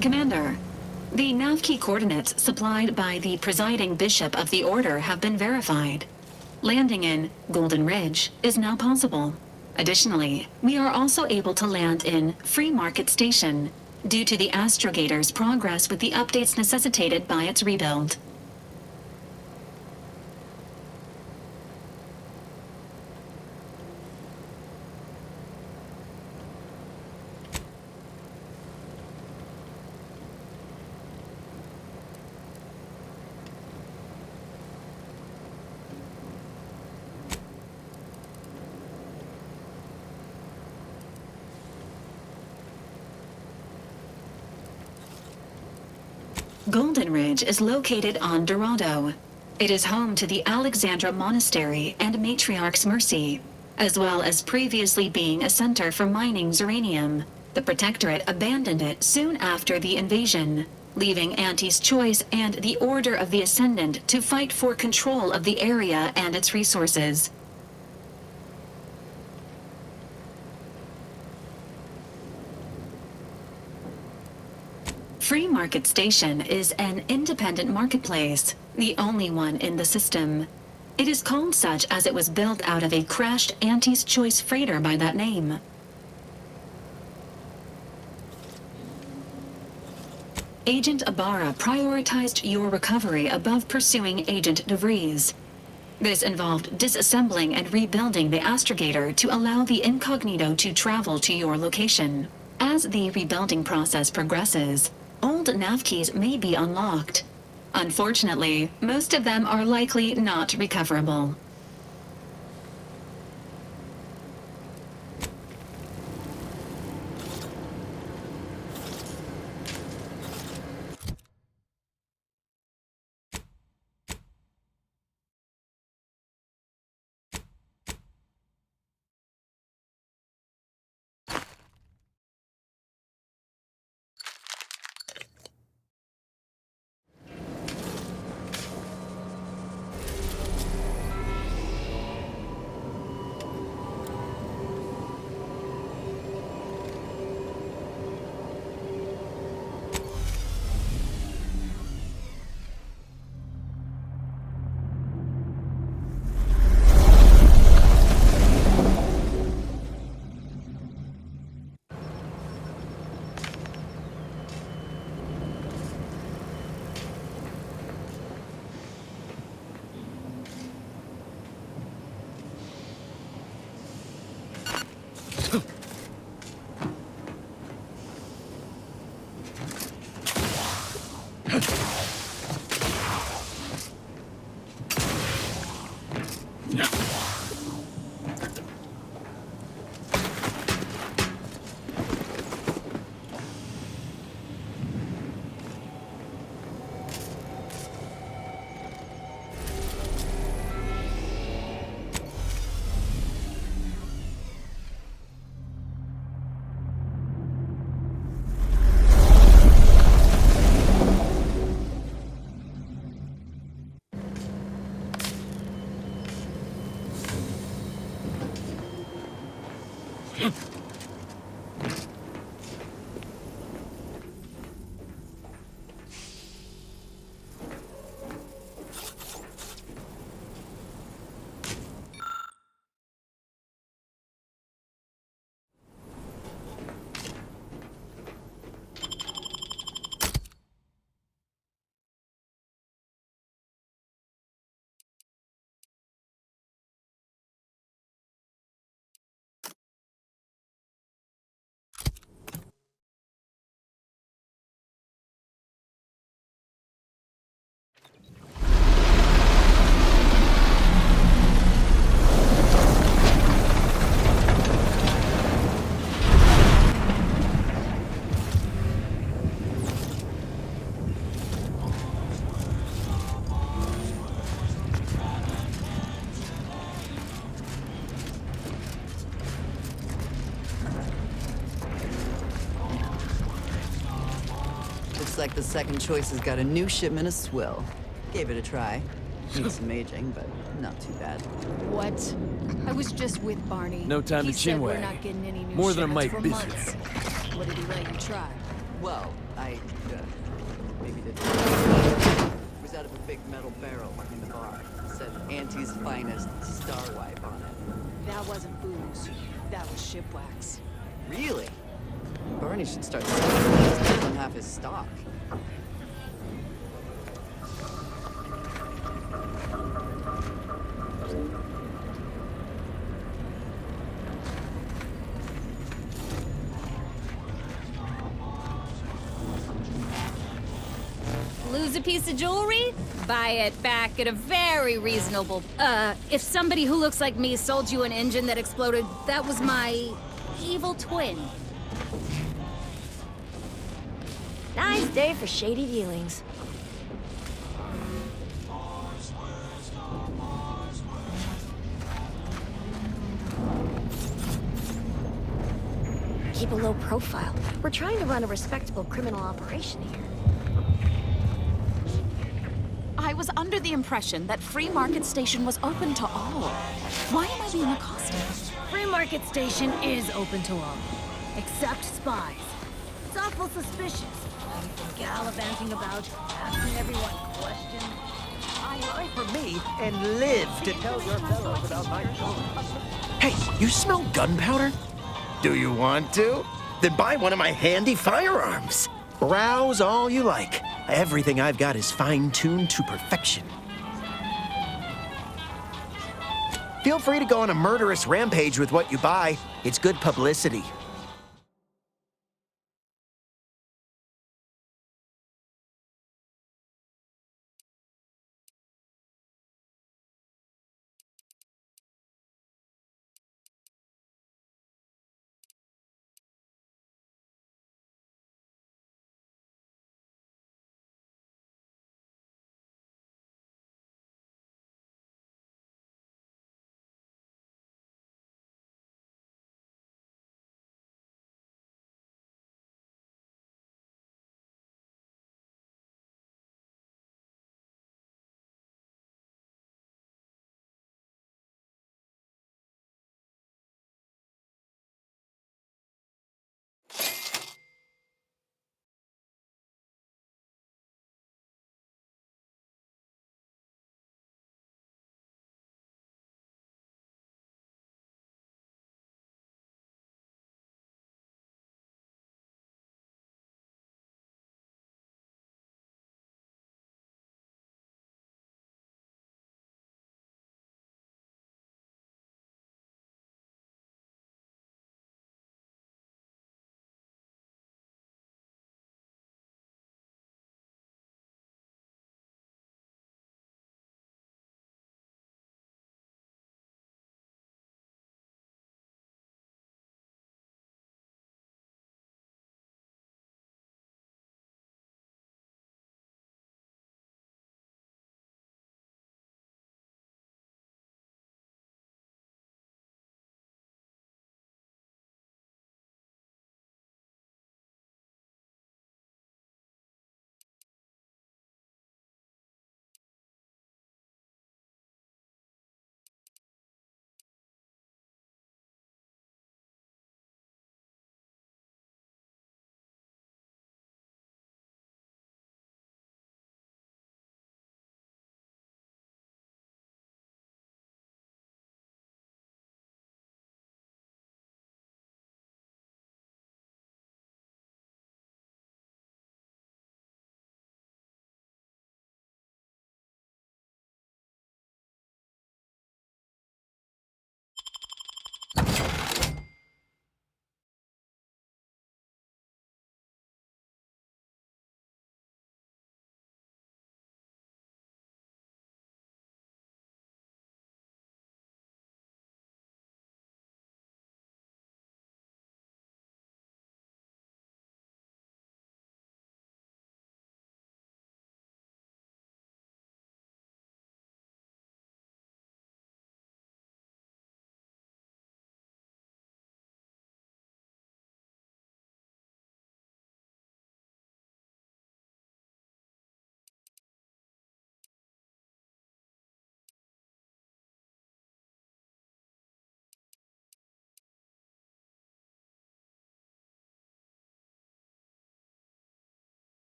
Commander, the nav key coordinates supplied by the presiding bishop of the Order have been verified. Landing in Golden Ridge is now possible. Additionally, we are also able to land in Free Market Station due to the astrogator's progress with the updates necessitated by its rebuild. Golden Ridge is located on Dorado. It is home to the Alexandra Monastery and Matriarch's Mercy, as well as previously being a center for mining uranium. The Protectorate abandoned it soon after the invasion, leaving Auntie's Choice and the Order of the Ascendant to fight for control of the area and its resources. Free Market Station is an independent marketplace, the only one in the system. It is called such as it was built out of a crashed Auntie's Choice freighter by that name. Agent Ibarra prioritized your recovery above pursuing Agent DeVries. This involved disassembling and rebuilding the astrogator to allow the incognito to travel to your location. As the rebuilding process progresses, old nav keys may be unlocked. Unfortunately, most of them are likely not recoverable. Looks like the second choice has got a new shipment of swill. Gave it a try. Needs some aging, but Not too bad. What? I was just with Barney. No time He to said we're chinwag. not getting any new More than a shipments mite for busier. months. What did he let you try? Well, I, maybe didn't. Was out of a big metal barrel behind the bar. Said Auntie's finest star wipe on it. That wasn't booze. That was ship wax. Really? Barney should start selling half his stock. Lose a piece of jewelry? Buy it back at a very reasonable... if somebody who looks like me sold you an engine that exploded, that was my evil twin. Nice day for shady dealings. Keep a low profile. We're trying to run a respectable criminal operation here. I was under the impression that Free Market Station was open to all. Why am I being accosted? Free Market Station is open to all, except spies. It's awful suspicious. Anything gallivanting about, asking everyone questions. Try for me and live to tell your fellows about my show. Hey, you smell gunpowder? Do you want to? Then buy one of my handy firearms. Browse all you like. Everything I've got is fine-tuned to perfection. Feel free to go on a murderous rampage with what you buy. It's good publicity.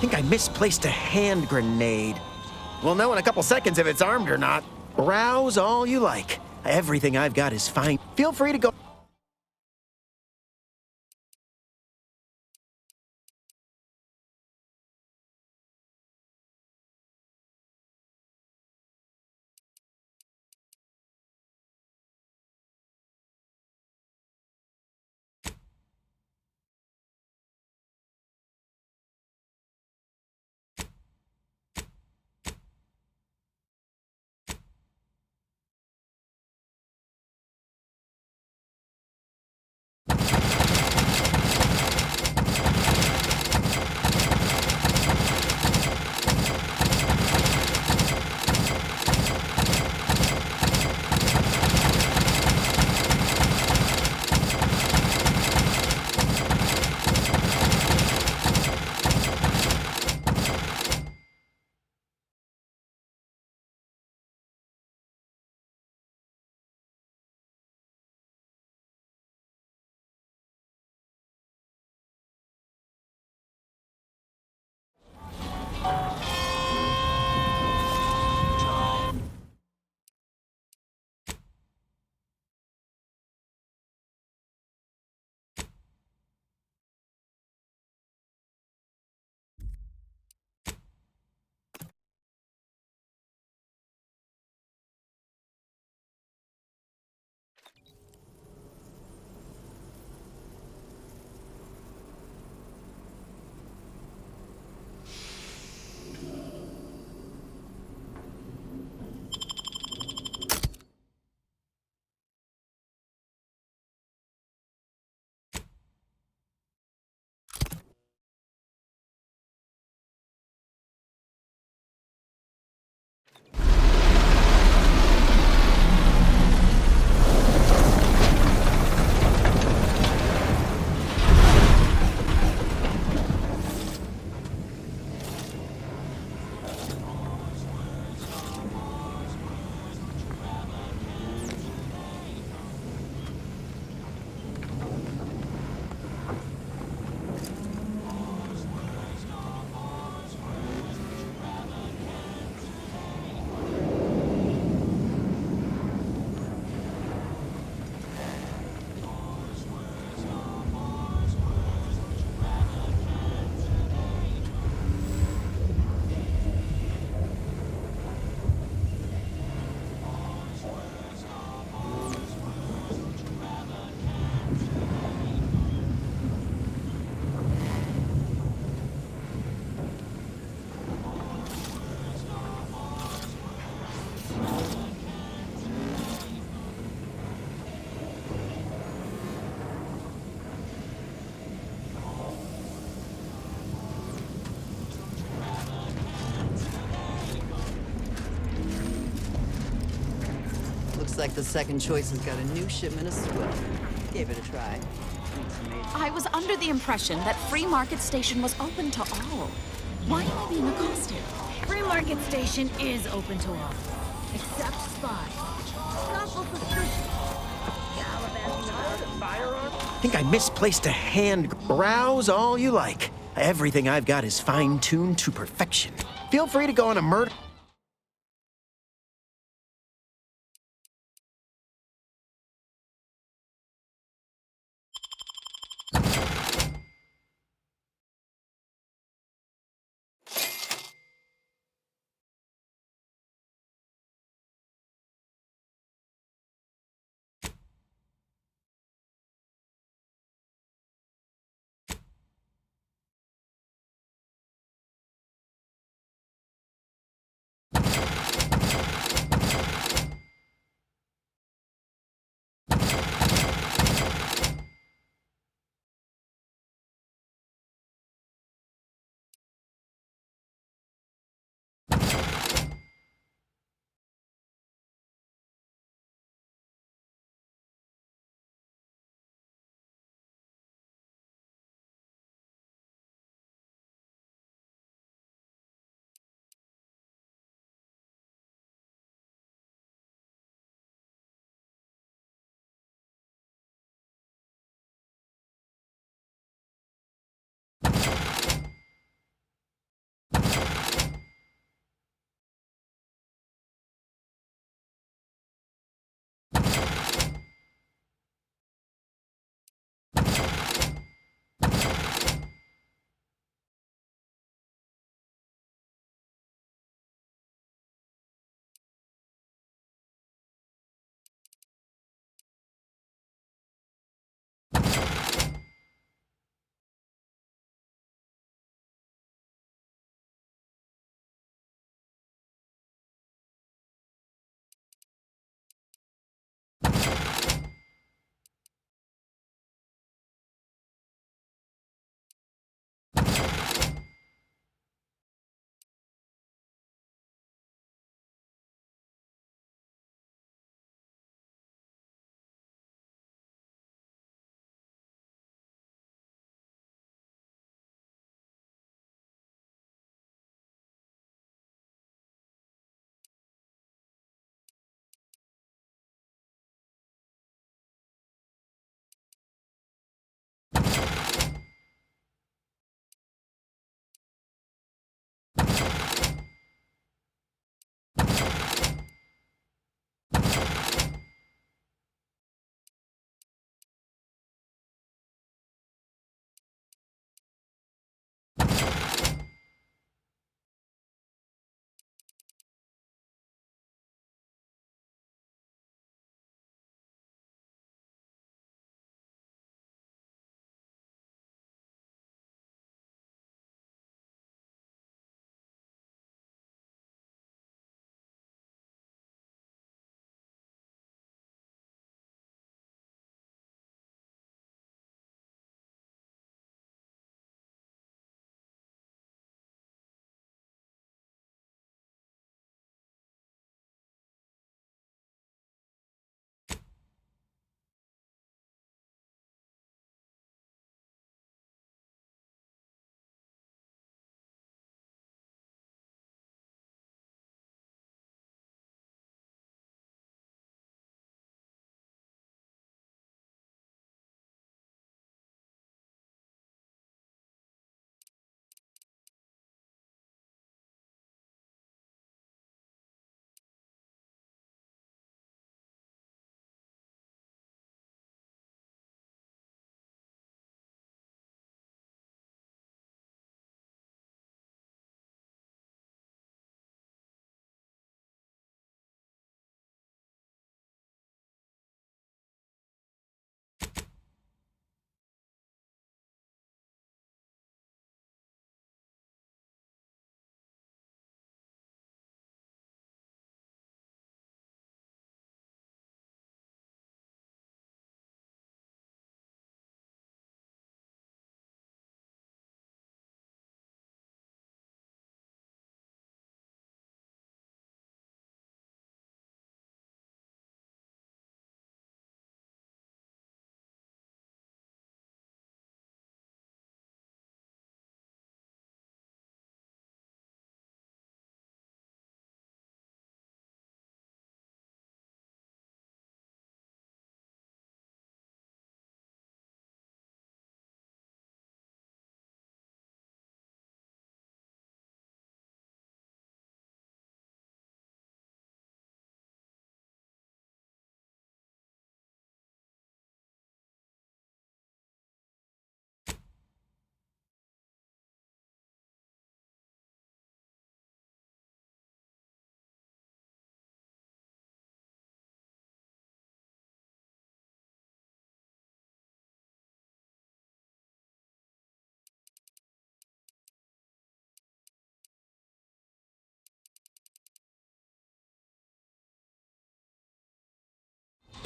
Think I misplaced a hand grenade. We'll know in a couple seconds if it's armed or not. Browse all you like. Everything I've got is fine. Feel free to go. Looks like the second choice has got a new shipment of swill. Gave it a try. It's amazing. I was under the impression that Free Market Station was open to all. Why am I being accosted? Free Market Station is open to all. Except spies. Awful suspicious. Gallivanting about. Think I misplaced a hand. Browse all you like. Everything I've got is fine-tuned to perfection. Feel free to go on a murder.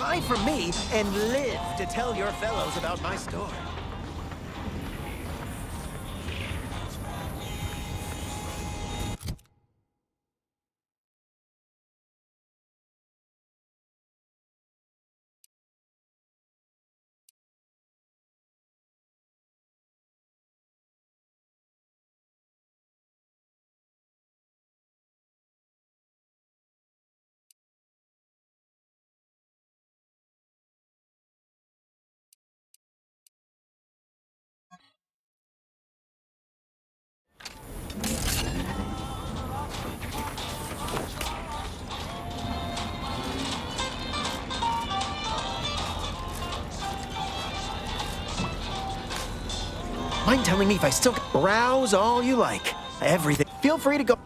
Buy from me and live to tell your fellows about my store. Mind telling me if I still browse all you like? Everything. Feel free to go.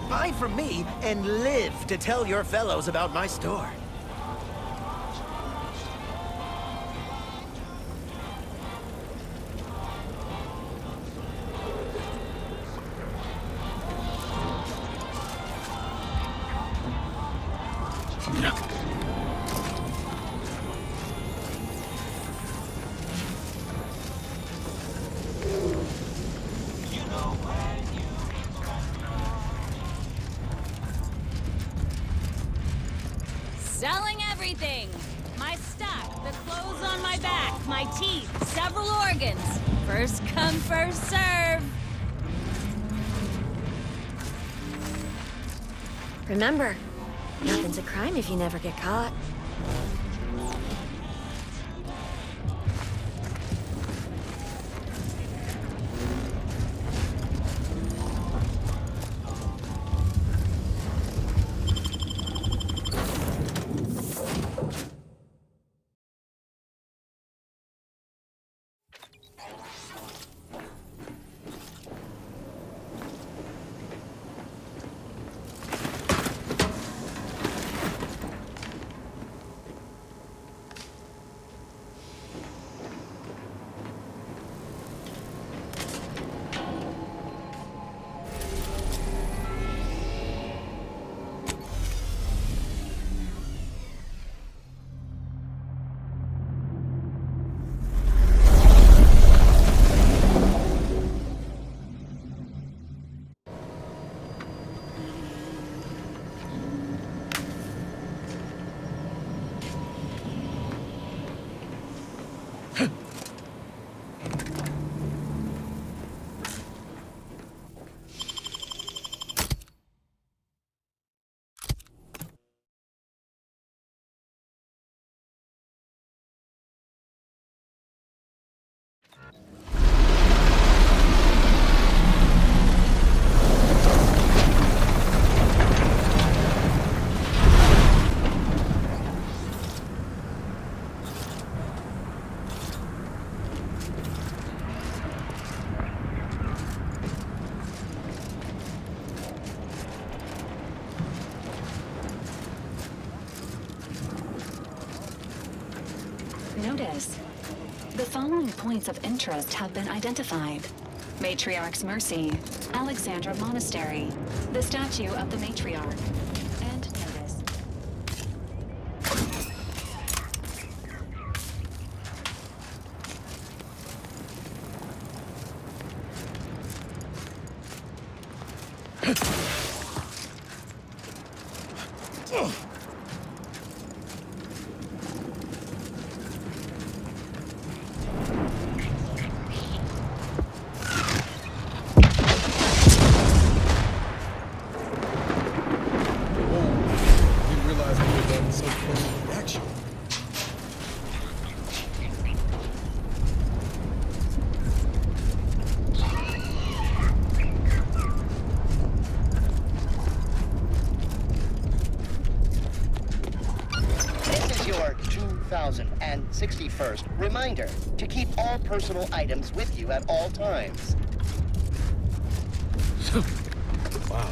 Buy from me and live to tell your fellows about my store. Selling everything. My stock, the clothes on my back, my teeth, several organs. First come, first serve. Remember, nothing's a crime if you never get caught. Notice. The following points of interest have been identified. Matriarch's Mercy, Alexandra Monastery, the statue of the Matriarch, and notice. Didn't realize we were done so close to the action. This is your 2061st reminder to keep all personal items with you at all times. Wow.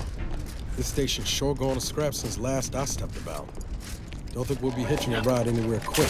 This station's sure going to scrap since last I stepped about. Don't think we'll be hitching a ride anywhere quick.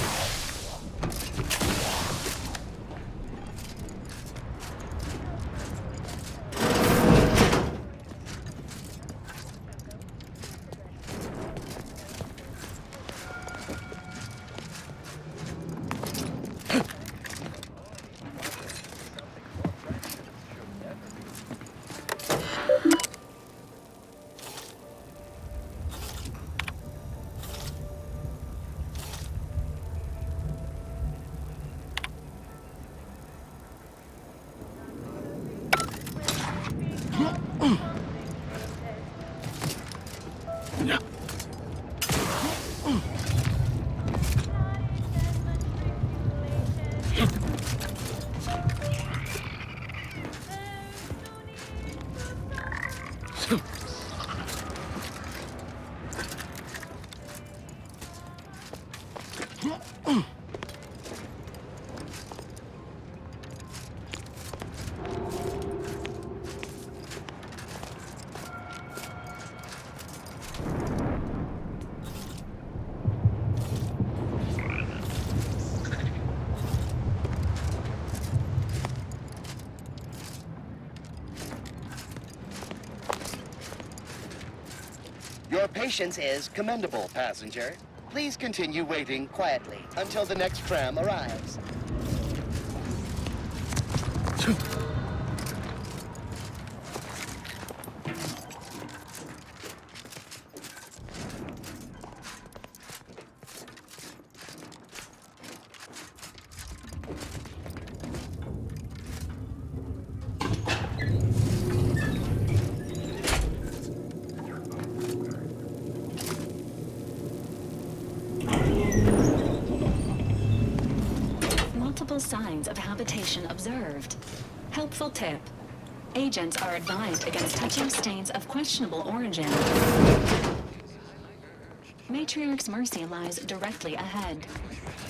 Your patience is commendable, passenger. Please continue waiting quietly until the next tram arrives. Multiple signs of habitation observed. Helpful tip. Agents are advised against touching stains of questionable origin. Matriarch's Mercy lies directly ahead.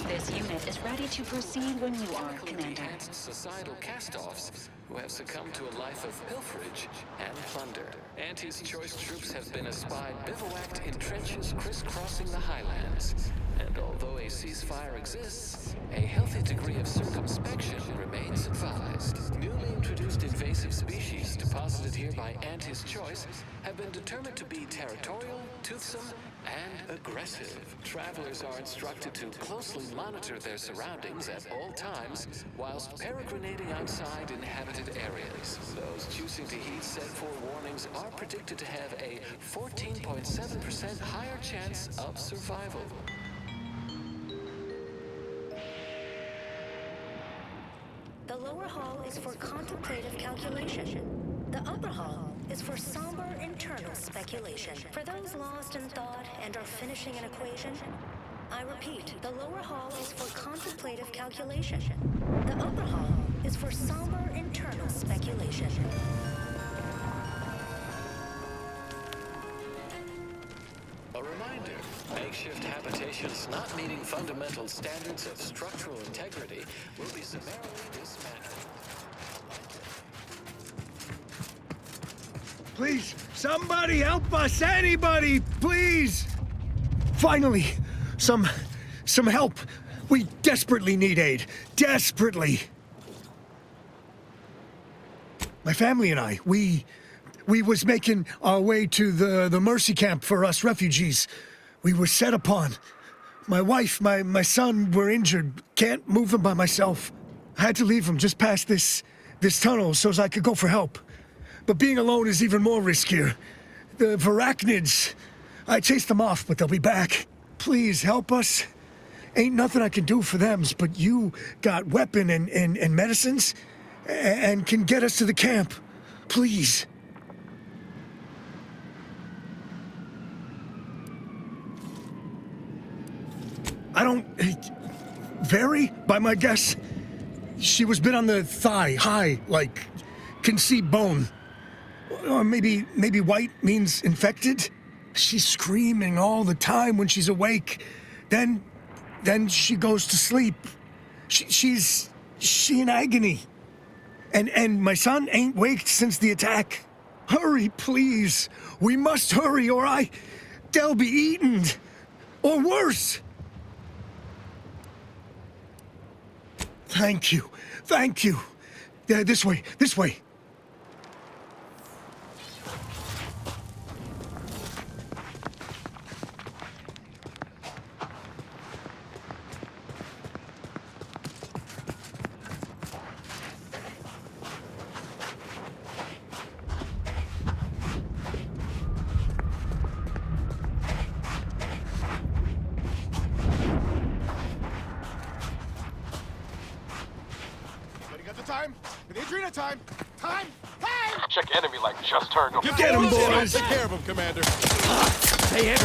This unit is ready to proceed when you are, Commander. Societal cast-offs who have succumbed to a life of pilferage and plunder. Auntie's choice troops have been espied bivouacked in trenches crisscrossing the highlands. And although a ceasefire exists, a healthy degree of circumspection remains advised. Newly introduced invasive species deposited here by Auntie's choice have been determined to be territorial, toothsome, and aggressive. Travelers are instructed to closely monitor their surroundings at all times whilst peregrinating outside inhabited areas. Those choosing to heed said forewarnings are predicted to have a 14.7% higher chance of survival. The lower hall is for contemplative calculation. The upper hall is for somber internal speculation. For those lost in thought and are finishing an equation, I repeat, the lower hall is for contemplative calculation. The upper hall is for somber internal speculation. A reminder, makeshift habitations not meeting fundamental standards of structural integrity will be summarily dismantled. Please, somebody help us! Anybody, please! Finally, some help. We desperately need aid. Desperately. My family and I, we was making our way to the mercy camp for us refugees. We were set upon. My wife, my son were injured. Can't move them by myself. I had to leave them just past this tunnel so as I could go for help. But being alone is even more riskier. The Varachnids, I chased them off, but they'll be back. Please help us. Ain't nothing I can do for them, but you got weapon and medicines and can get us to the camp. Please. I don't... Vary, by my guess. She was bit on the thigh, high, like, can see bone. Or maybe white means infected? She's screaming all the time when she's awake. Then she goes to sleep. She in agony. And my son ain't waked since the attack. Hurry, please. We must hurry or they'll be eaten. Or worse. Thank you. Thank you. This way. This way. Time! The Adrena time! Time! Check enemy like just turned. Get him, boys! Take care of him, Commander. They have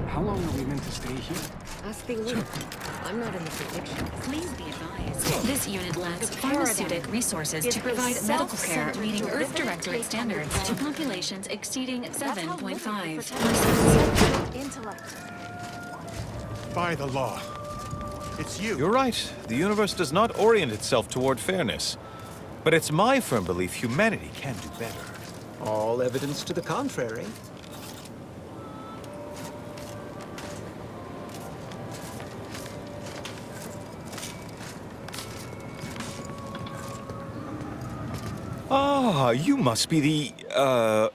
How long are we meant to stay here? Ask the elite. I'm not in the prediction. Please be advised, this unit lacks pharmaceutic resources to provide medical care meeting Earth Directorate standards to populations exceeding 7.5. By the law. It's you. You're right. The universe does not orient itself toward fairness. But it's my firm belief humanity can do better. All evidence to the contrary. Ah, you must be the,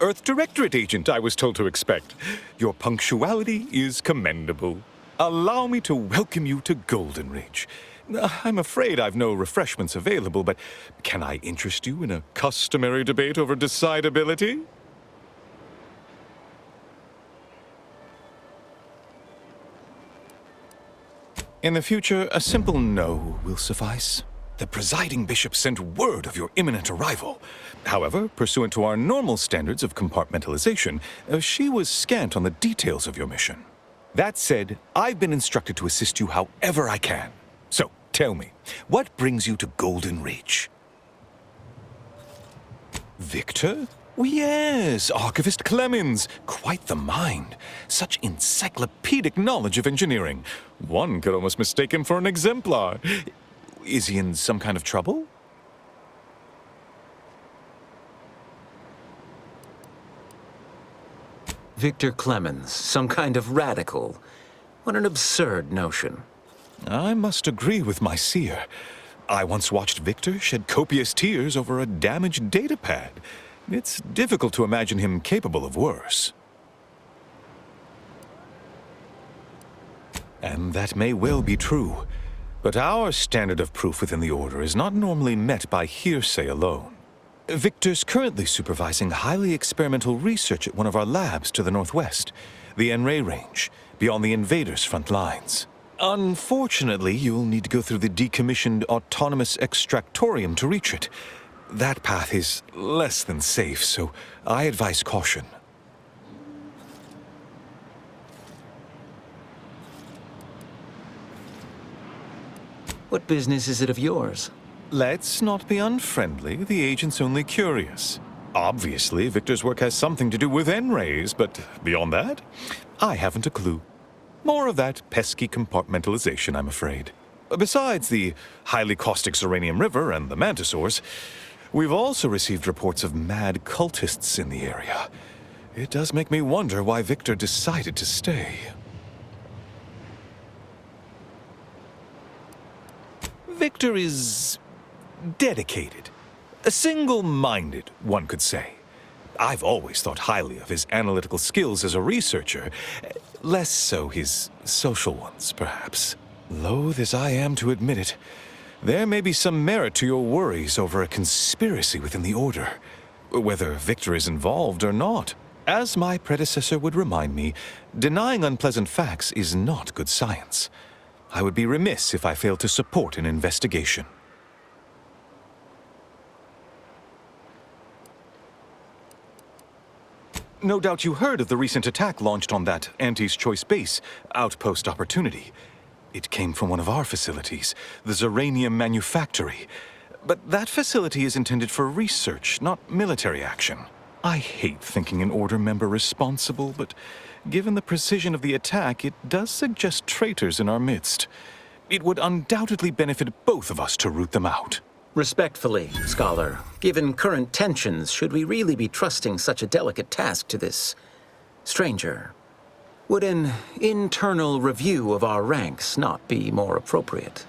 Earth Directorate agent I was told to expect. Your punctuality is commendable. Allow me to welcome you to Golden Ridge. I'm afraid I've no refreshments available, but can I interest you in a customary debate over decidability? In the future, a simple no will suffice. The presiding bishop sent word of your imminent arrival. However, pursuant to our normal standards of compartmentalization, she was scant on the details of your mission. That said, I've been instructed to assist you however I can. So, tell me, what brings you to Golden Ridge? Victor? Oh, yes, Archivist Clemens. Quite the mind. Such encyclopedic knowledge of engineering. One could almost mistake him for an exemplar. Is he in some kind of trouble? Victor Clemens, some kind of radical. What an absurd notion. I must agree with my seer. I once watched Victor shed copious tears over a damaged datapad. It's difficult to imagine him capable of worse. And that may well be true. But our standard of proof within the Order is not normally met by hearsay alone. Victor's currently supervising highly experimental research at one of our labs to the northwest, the Enray Range, beyond the invaders' front lines. Unfortunately, you'll need to go through the decommissioned autonomous extractorium to reach it. That path is less than safe, so I advise caution. What business is it of yours? Let's not be unfriendly. The agent's only curious. Obviously, Victor's work has something to do with N-rays, but beyond that, I haven't a clue. More of that pesky compartmentalization, I'm afraid. Besides the highly caustic Zeranium River and the Mantisaurs, we've also received reports of mad cultists in the area. It does make me wonder why Victor decided to stay. Victor is dedicated. Single-minded, one could say. I've always thought highly of his analytical skills as a researcher, less so his social ones, perhaps. Loath as I am to admit it, there may be some merit to your worries over a conspiracy within the Order, whether Victor is involved or not. As my predecessor would remind me, denying unpleasant facts is not good science. I would be remiss if I failed to support an investigation. No doubt you heard of the recent attack launched on that Auntie's Choice base, Outpost Opportunity. It came from one of our facilities, the Zeranium Manufactory. But that facility is intended for research, not military action. I hate thinking an Order member responsible, but given the precision of the attack, it does suggest traitors in our midst. It would undoubtedly benefit both of us to root them out. Respectfully, Scholar, given current tensions, should we really be trusting such a delicate task to this stranger? Would an internal review of our ranks not be more appropriate?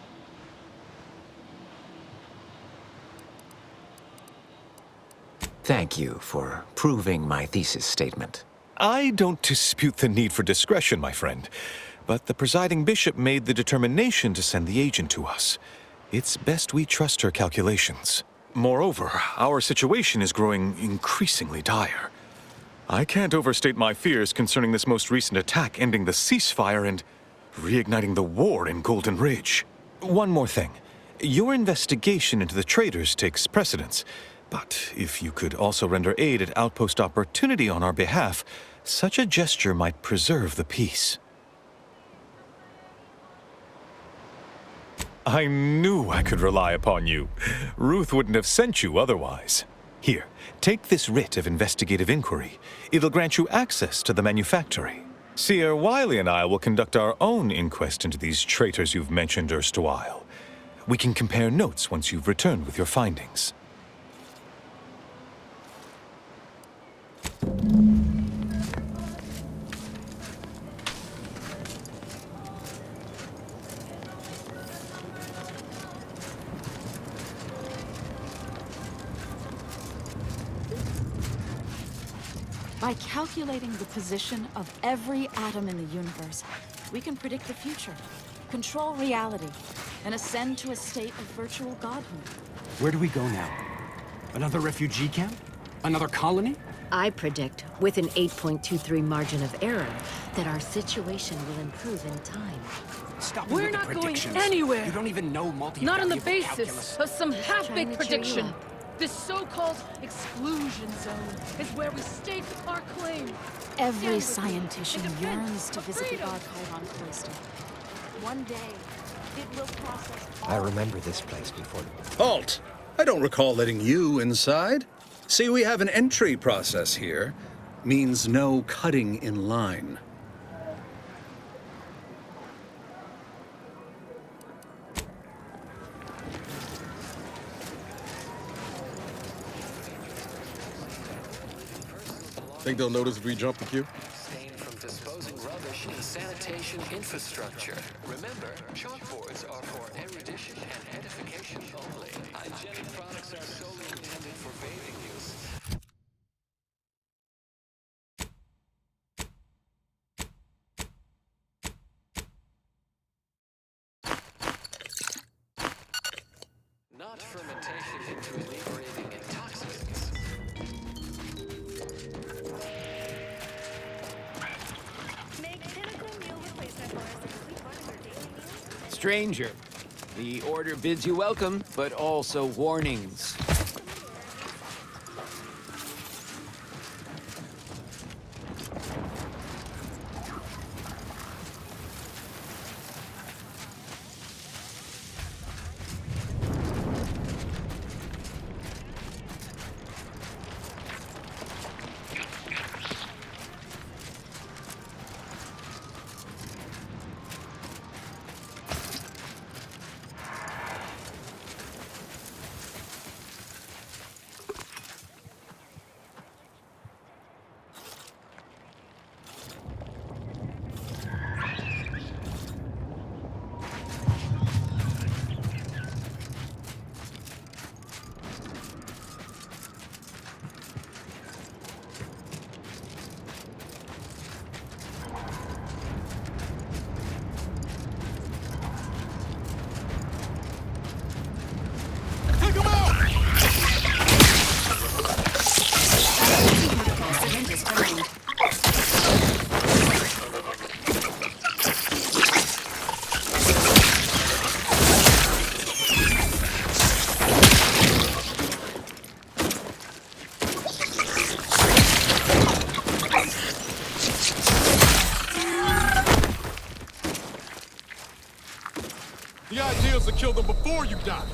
Thank you for proving my thesis statement. I don't dispute the need for discretion, my friend, but the presiding bishop made the determination to send the agent to us. It's best we trust her calculations. Moreover, our situation is growing increasingly dire. I can't overstate my fears concerning this most recent attack ending the ceasefire and reigniting the war in Golden Ridge. One more thing. Your investigation into the traitors takes precedence, but if you could also render aid at Outpost Opportunity on our behalf, such a gesture might preserve the peace. I knew I could rely upon you. Ruth wouldn't have sent you otherwise. Here, take this writ of investigative inquiry. It'll grant you access to the manufactory. Seer Wiley and I will conduct our own inquest into these traitors you've mentioned erstwhile. We can compare notes once you've returned with your findings. By calculating the position of every atom in the universe, we can predict the future, control reality, and ascend to a state of virtual godhood. Where do we go now? Another refugee camp? Another colony? I predict, with an 8.23 margin of error, that our situation will improve in time. Stop We're with the not going predictions. anywhere. You don't even know multivariable Not on the calculus. basis of some half-baked Trying to cheer you prediction. up. This so-called exclusion zone is where we stake our claim. Every Stand with me scientician in defense yearns to of visit the freedom. archive on Cloister. One day, it will process I remember this place before. Halt! I don't recall letting you inside. See, we have an entry process here. Means no cutting in line. Think they'll notice if we jump the queue? Abstain from disposing rubbish in sanitation infrastructure. Remember, chalkboards are for erudition and edification only. Hygienic products are solely intended for bathing use. Not fermentation into inebriating intoxicants. Stranger, the order bids you welcome, but also warnings. The idea is to kill them before you die.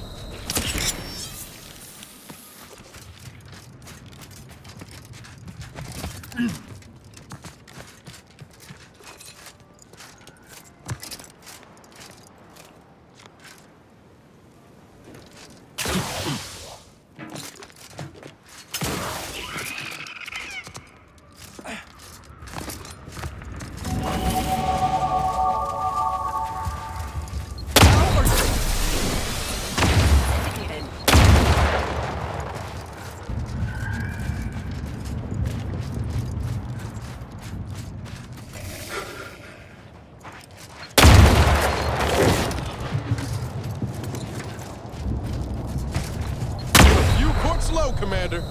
Slow, Commander.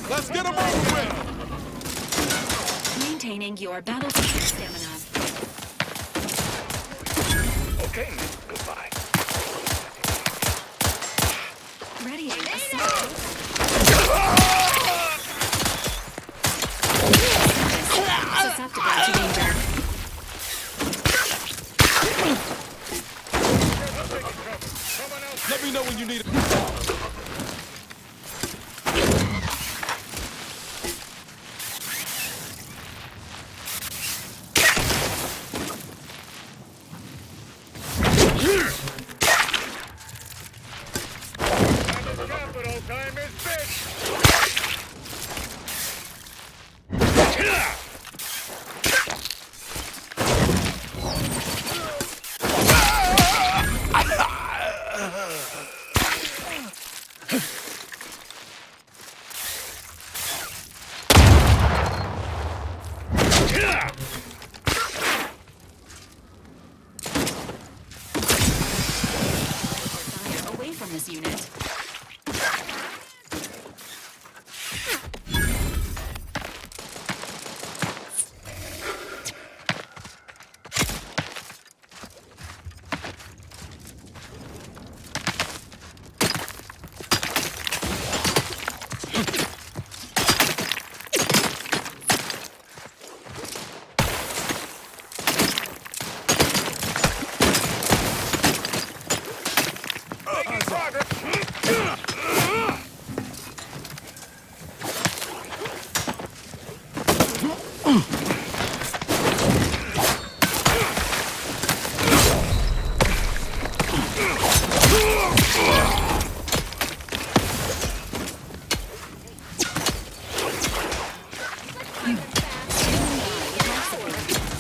Let's get him over with! Maintaining your battlefield stamina. Okay, goodbye. Readying susceptible to danger. Let me know when you need it. Away from this unit.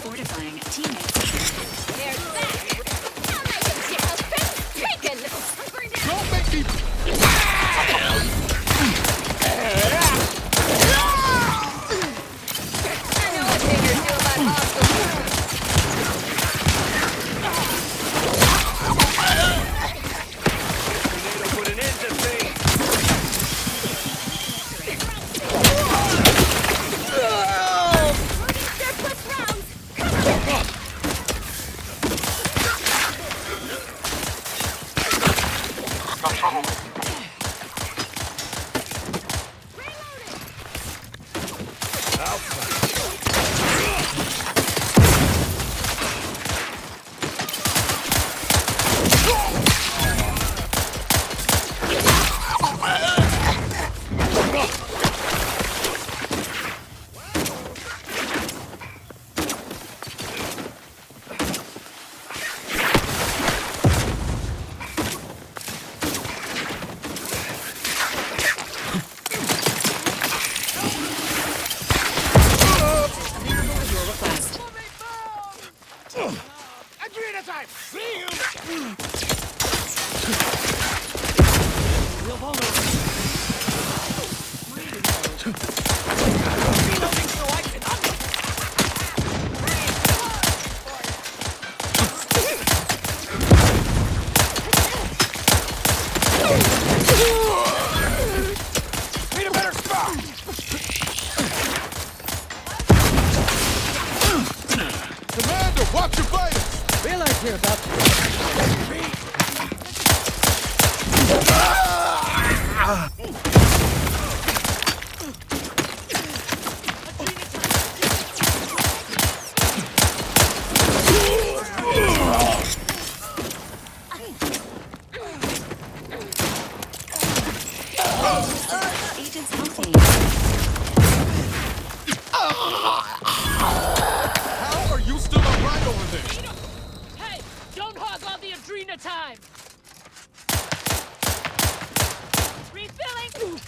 Fortifying teammates. There's that! I'll make him shit out bacon! Don't make me... I know what figures do about hospitals. Tornado put an end to things. Surplus rounds! Adrena time! See you! Real vulnerable. Need a better spot! Commander, watch your fighters! Realize you're about to... Agents healthy. How are you still alright over there? Hey, don't hog all the Adrena time! Refilling!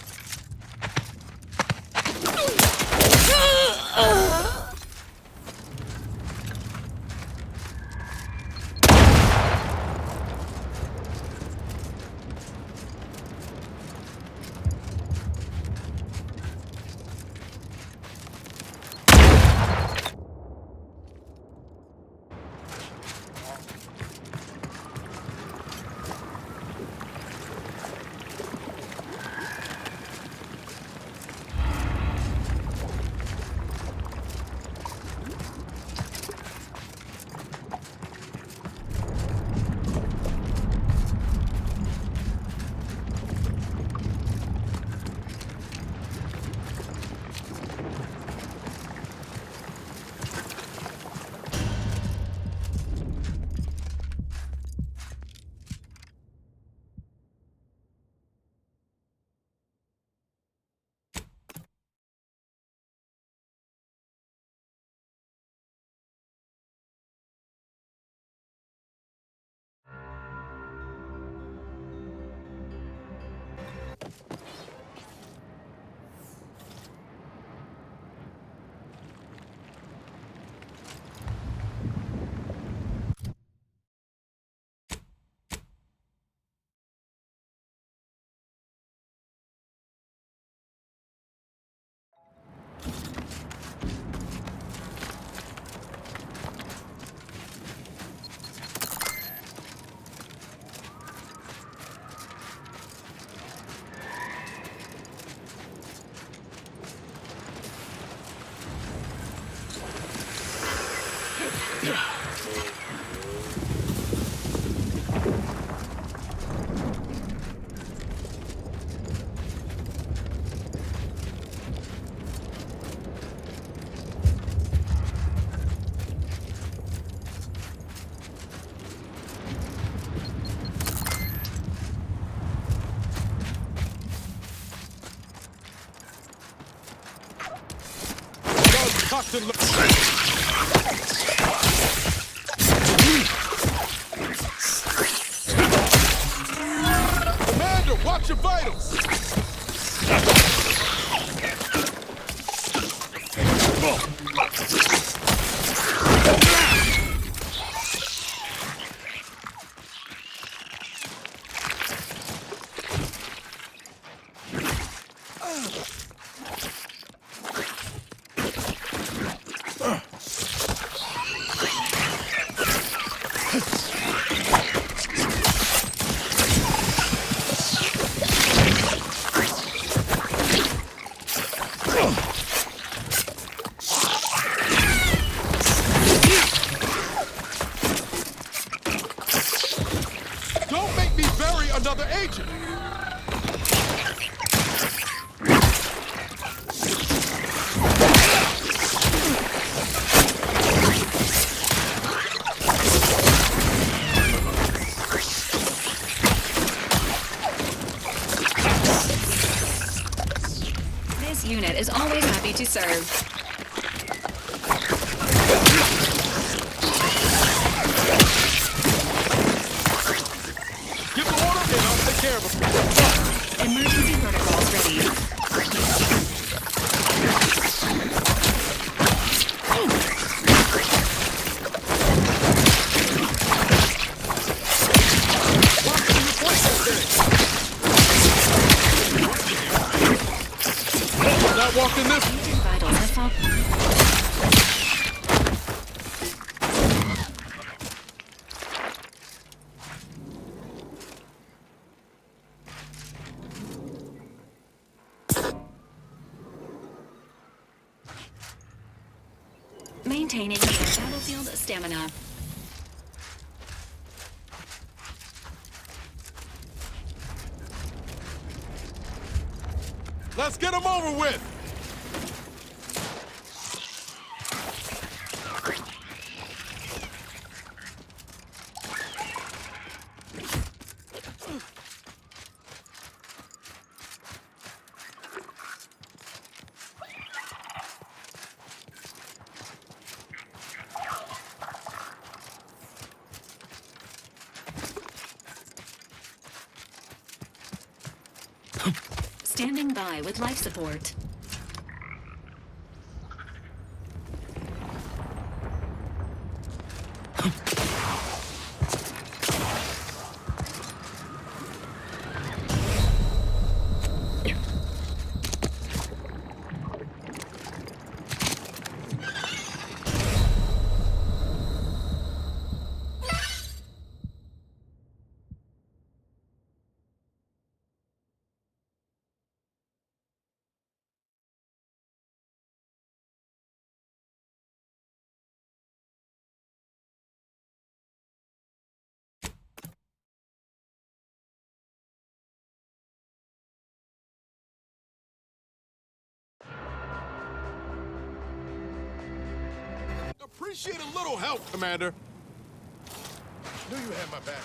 Commander, watch your vitals! Don't make me bury another agent! This unit is always happy to serve. Give the order and I'll take care of it. Emergency protocols ready. Not walking this. Vitals have fallen. Maintaining your battlefield stamina. Let's get them over with! Standing by with life support. Appreciate a little help, Commander. Knew you had my back.